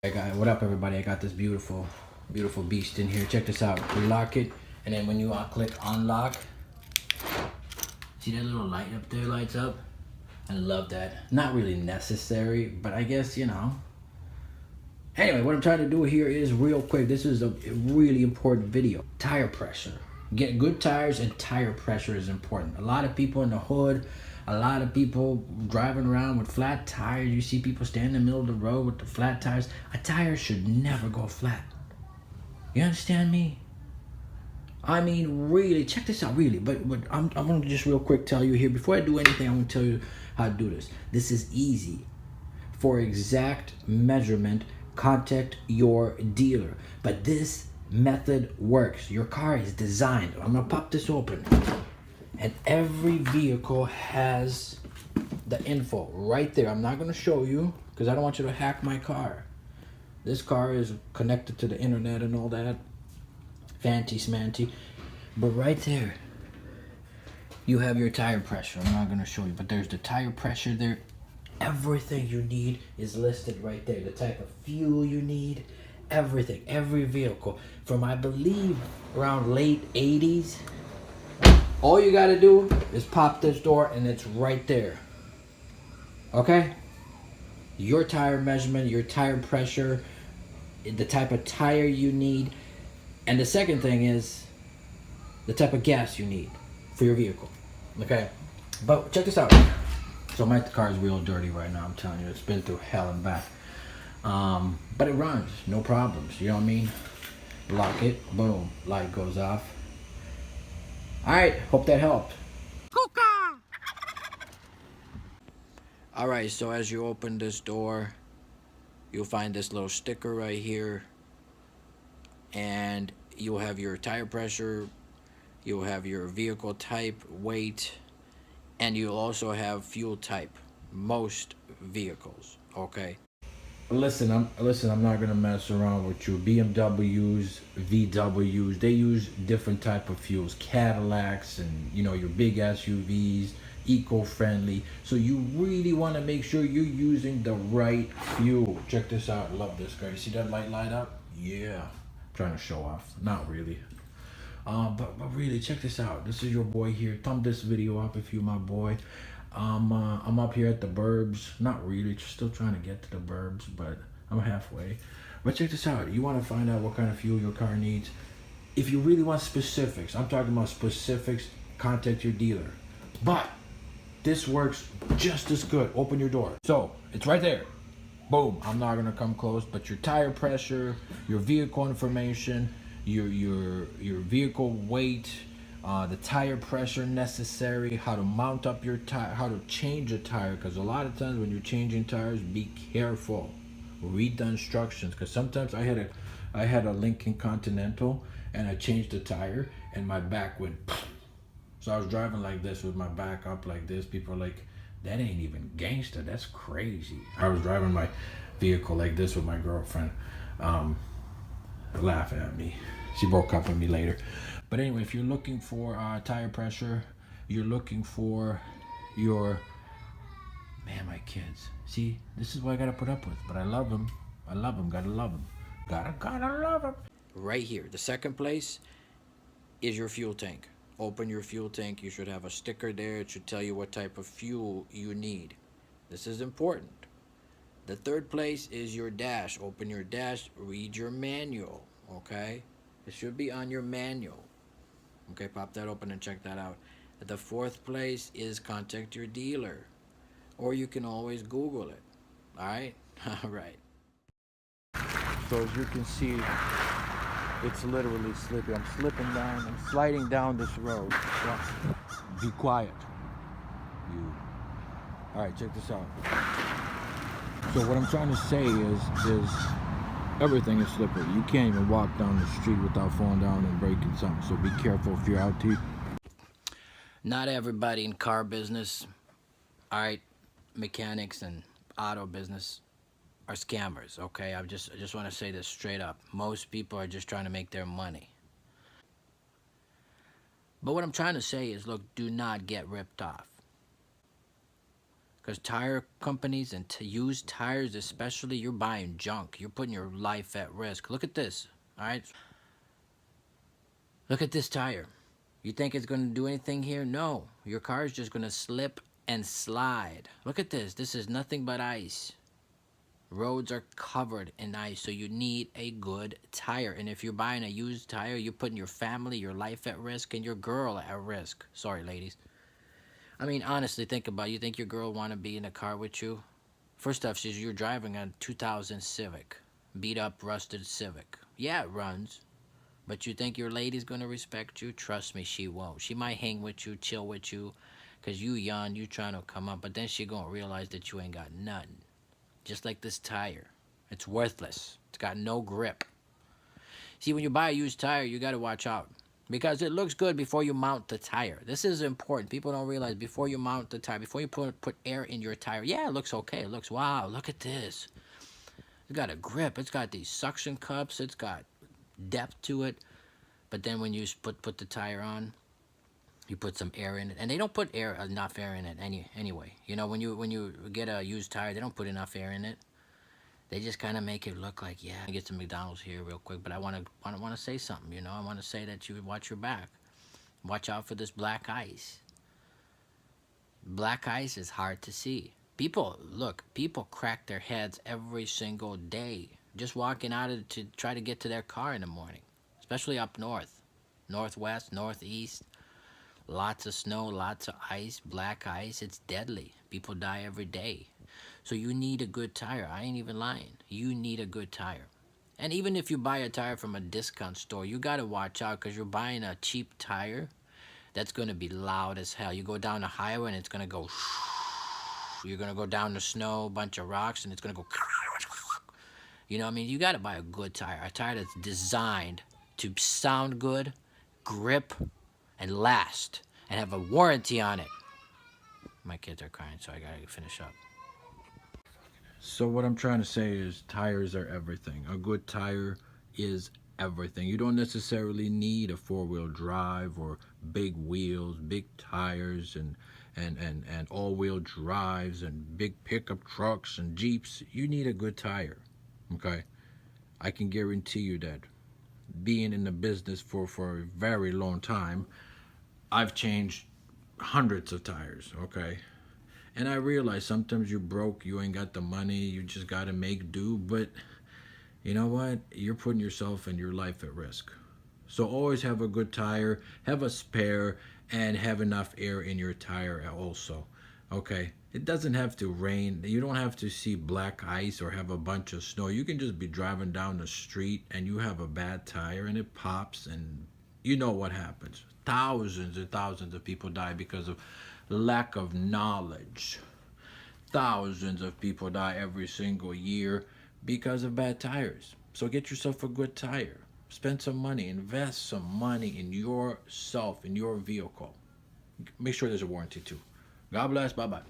What up, everybody? I got this beautiful beast in here. Check this out. You lock it, and then when you click unlock, see that little light up there lights up? I love that. Not really necessary, but I guess, you know. Anyway, what I'm trying to do here is real quick. This is a really important video. Tire pressure. Get good tires, and tire pressure is important. A lot of people in the hood, a lot of people driving around with flat tires. You see people standing in the middle of the road with the flat tires. A tire should never go flat. You understand me? I mean, really, check this out, really. But I'm going to just real quick tell you here, before I do anything, I'm going to tell you how to do this. This is easy. For exact measurement, contact your dealer. But this method works. Your car is designed. I'm going to pop this open. And every vehicle has the info right there. I'm not going to show you because I don't want you to hack my car. This car is connected to the internet and all that. Fancy smanty. But right there, you have your tire pressure. I'm not going to show you, but there's the tire pressure there. Everything you need is listed right there. The type of fuel you need, everything, every vehicle. From, I believe, around late 80s. All you got to do is pop this door and it's right there. Okay? Your tire measurement, your tire pressure, the type of tire you need. And the second thing is the type of gas you need for your vehicle. Okay? But check this out. So my car is real dirty right now, I'm telling you. It's been through hell and back. But it runs, no problems. You know what I mean? Lock it, boom, light goes off. Alright, hope that helped. Alright, so as you open this door, you'll find this little sticker right here. And you'll have your tire pressure, you'll have your vehicle type, weight, and you'll also have fuel type. Most vehicles, okay? Listen, I'm not gonna mess around with you. BMWs, VWs, they use different type of fuels. Cadillacs and, you know, your big SUVs, eco-friendly. So you really want to make sure you're using the right fuel. Check this out. Love this guy. You see that light up? Yeah. Trying to show off. Not really. But really, check this out. This is your boy here. Thumb this video up if you my boy. I'm up here at the burbs. Not really, just still trying to get to the burbs, but I'm halfway. But check this out. You want to find out what kind of fuel your car needs. If you really want specifics, I'm talking about specifics, contact your dealer. But this works just as good. Open your door. So it's right there. Boom. I'm not gonna come close, but your tire pressure, your vehicle information, your vehicle weight, the tire pressure necessary, how to mount up your tire, how to change a tire, because a lot of times when you're changing tires, be careful. Read the instructions, because sometimes I had a Lincoln Continental and I changed the tire and my back went. So I was driving like this with my back up like this. People are like, that ain't even gangster. That's crazy. I was driving my vehicle like this with my girlfriend, laughing at me. She broke up with me later. But anyway, if you're looking for tire pressure, you're looking for your... Man, my kids. See, this is what I gotta put up with. But I love them. I love them. Gotta love them. Gotta love them. Right here. The second place is your fuel tank. Open your fuel tank. You should have a sticker there. It should tell you what type of fuel you need. This is important. The third place is your dash. Open your dash. Read your manual. Okay? It should be on your manual. Okay, pop that open and check that out. The fourth place is contact your dealer. Or you can always Google it. Alright? Alright. So as you can see, it's literally slippy. I'm slipping down. I'm sliding down this road. So be quiet. You. Alright, check this out. So what I'm trying to say is everything is slippery. You can't even walk down the street without falling down and breaking something. So be careful if you're out here. Not everybody in car business, alright, mechanics and auto business are scammers, okay? I just want to say this straight up. Most people are just trying to make their money. But what I'm trying to say is, look, do not get ripped off. Because tire companies and to use tires especially, you're buying junk. You're putting your life at risk. Look at this, all right? Look at this tire. You think it's going to do anything here? No. Your car is just going to slip and slide. Look at this. This is nothing but ice. Roads are covered in ice, so you need a good tire. And if you're buying a used tire, you're putting your family, your life at risk, and your girl at risk. Sorry, ladies. I mean, honestly, think about it. You think your girl want to be in a car with you? First off, you're driving a 2000 Civic. Beat up, rusted Civic. Yeah, it runs. But you think your lady's going to respect you? Trust me, she won't. She might hang with you, chill with you, because you young, you trying to come up. But then she going to realize that you ain't got nothing. Just like this tire. It's worthless. It's got no grip. See, when you buy a used tire, you got to watch out. Because it looks good before you mount the tire. This is important. People don't realize before you mount the tire, before you put air in your tire, yeah, it looks okay. It looks, wow, look at this. It's got a grip. It's got these suction cups. It's got depth to it. But then when you put the tire on, you put some air in it. And they don't put enough air in it anyway. You know, when you get a used tire, they don't put enough air in it. They just kind of make it look like, yeah, I get some McDonald's here real quick, but I want to say something, you know. I want to say that you watch your back. Watch out for this black ice. Black ice is hard to see. People crack their heads every single day just walking out to try to get to their car in the morning, especially up north, northwest, northeast. Lots of snow, lots of ice, black ice. It's deadly. People die every day. So you need a good tire. I ain't even lying. You need a good tire. And even if you buy a tire from a discount store, you got to watch out because you're buying a cheap tire that's going to be loud as hell. You go down the highway and it's going to go. You're going to go down the snow, bunch of rocks, and it's going to go. You know what I mean? You got to buy a good tire. A tire that's designed to sound good, grip, and last, and have a warranty on it. My kids are crying, so I got to finish up. So what I'm trying to say is tires are everything. A good tire is everything. You don't necessarily need a four-wheel drive or big wheels, big tires, and all-wheel drives and big pickup trucks and Jeeps. You need a good tire, okay? I can guarantee you that. Being in the business for a very long time, I've changed hundreds of tires, okay? And I realize sometimes you're broke, you ain't got the money, you just got to make do. But you know what? You're putting yourself and your life at risk. So always have a good tire, have a spare, and have enough air in your tire also. Okay? It doesn't have to rain. You don't have to see black ice or have a bunch of snow. You can just be driving down the street and you have a bad tire and it pops and you know what happens. Thousands and thousands of people die because of lack of knowledge. Thousands of people die every single year because of bad tires. So get yourself a good tire. Spend some money. Invest some money in yourself, in your vehicle. Make sure there's a warranty too. God bless. Bye-bye.